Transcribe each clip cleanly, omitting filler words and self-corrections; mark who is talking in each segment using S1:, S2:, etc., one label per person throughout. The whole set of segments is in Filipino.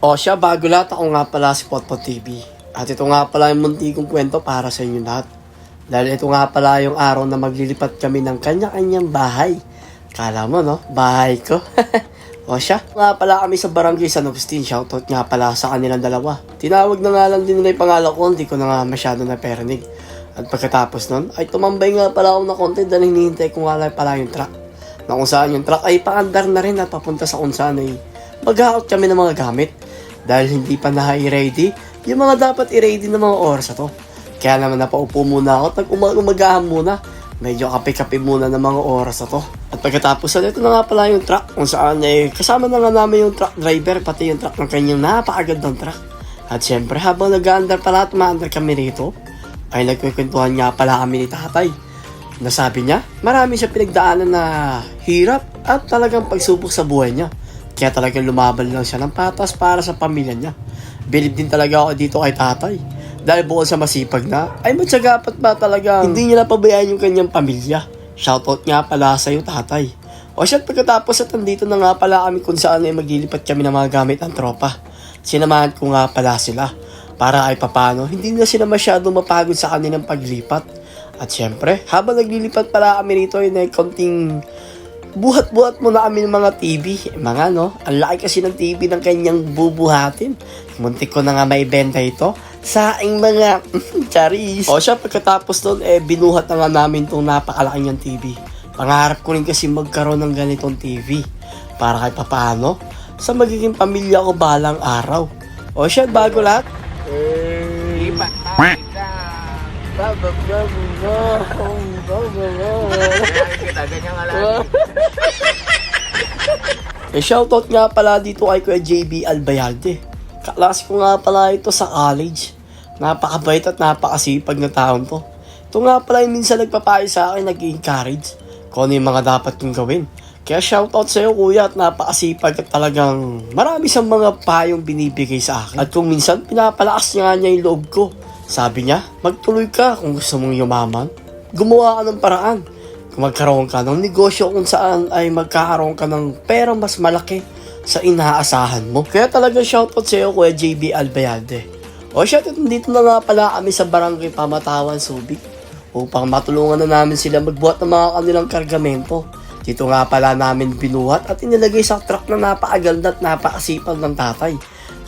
S1: O siya, bago lahat, ako nga pala si Potpot TV. At ito nga pala yung munti kong kwento para sa inyo lahat. Dahil ito nga pala yung araw na maglilipat kami ng kanya-kanyang bahay. Kala mo, no? Bahay ko. O siya, nga pala kami sa Barangay San Agustin. Shoutout nga pala sa kanilang dalawa. Tinawag na nga lang din nila yung pangalan ko, hindi ko na nga masyado naperinig. At pagkatapos nun, ay tumambay nga pala ako na konti dahil hinihintay ko nga lang pala yung truck. Na kung saan yung truck ay paandar na rin at papunta sa kung saan ay mag-out kami ng mga gamit. Dahil hindi pa na-ready yung mga dapat i-ready ng mga oras na to. Kaya naman napaupo muna ako at umagahan muna. Medyo kape-kape muna ng mga oras na to. At pagkatapos ito na nga pala yung truck kung saan kasama na nga namin yung truck driver pati yung truck ng kanyang napakagandang truck. At syempre habang nag-aandar pala at umaandar kami rito ay nagkukwentuhan nga pala kami ni tatay. Nasabi niya marami siya pinagdaanan na hirap at talagang pagsubok sa buhay niya. Kaya talagang lumaban lang siya ng patas para sa pamilya niya. Bilib din talaga ako dito kay tatay. Dahil bukod sa masipag na, ay matsagapat ba talaga hindi niya napabayaan yung kanyang pamilya. Shoutout nga pala sa iyo tatay. O siya pagkatapos at nandito na nga pala kami kung saan ay maglilipat kami ng mga gamit ng tropa. Sinamahan ko nga pala sila. Para ay papano, hindi na sila masyado mapagod sa kanilang paglipat. At syempre, habang naglilipat pala kami rito ay konting buhat-buhat muna kami ng mga TV. Mga ang laki kasi ng TV ng kanyang bubuhatin. Muntik ko na nga may benta ito sa aking mga charis. O siya, pagkatapos doon, binuhat na nga namin itong napakalaki niyang TV. Pangarap ko rin kasi magkaroon ng ganitong TV. Para kahit papaano, sa magiging pamilya ko balang araw. O siya, bago lahat.
S2: Lipat kita, ganyan nga lang.
S1: Shoutout nga pala dito kay Kuya JB Albayalde. Kaklase ko nga pala ito sa college. Napakabait at napakasipag na taon to. Ito nga pala yung minsan nagpapayo sa akin, nag-encourage kung ano yung mga dapat kong gawin. Kaya shoutout sa iyo kuya at napakasipag at talagang marami siyang mga payong binibigay sa akin. At kung minsan pinapalakas niya yung loob ko. Sabi niya, magtuloy ka kung gusto mong yumaman. Gumawa ka ng paraan. Kung magkaroon ka ng negosyo kung saan ay magkakaroon ka ng pera mas malaki sa inaasahan mo. Kaya talaga shoutout sa iyo Kuya JB Albayalde. O shoutout, dito na nga pala kami sa Barangay Pamatawan, Subic upang matulungan na namin sila magbuhat ng mga kanilang kargamento. Dito nga pala namin binuhat at inilagay sa truck na napakaganda at napakasipag ng tatay.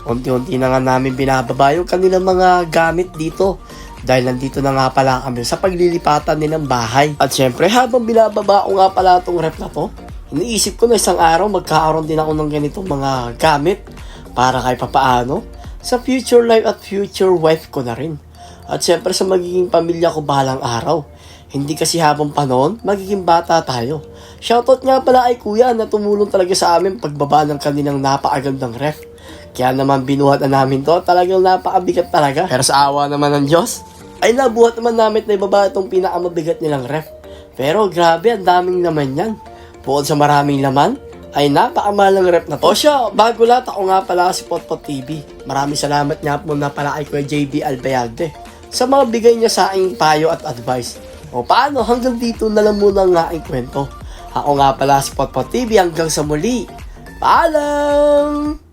S1: Unti-unti na nga namin binababa yung kanilang mga gamit dito. Dahil nandito na nga pala kami sa paglilipatan nilang bahay. At syempre habang binababa ko nga pala itong rep na to, iniisip ko na isang araw magkakaroon din ako ng ganitong mga gamit para kahit papaano sa future life at future wife ko na rin. At syempre sa magiging pamilya ko balang araw. Hindi kasi habang panahon, magiging bata tayo. Shoutout nga pala ay kuya na tumulong talaga sa amin pagbaba ng kanilang napakagandang ref. Kaya naman binuhat na namin to, talagang napakabigat talaga. Pero sa awa naman ng Diyos, ay nabuhat naman namin na ibaba itong pinakamabigat nilang ref. Pero grabe, ang daming laman yan. Bukod sa maraming laman, ay napakamahal ng ref na to. O siya, bago lahat, ako nga pala si Potpot TV. Maraming salamat nga po na pala kay Kuya JB Albayalde sa mga bigay niya sa aking payo at advice. O paano, hanggang dito na lang muna ang aking kwento. Ako nga pala si Potpot TV, hanggang sa muli. Paalam!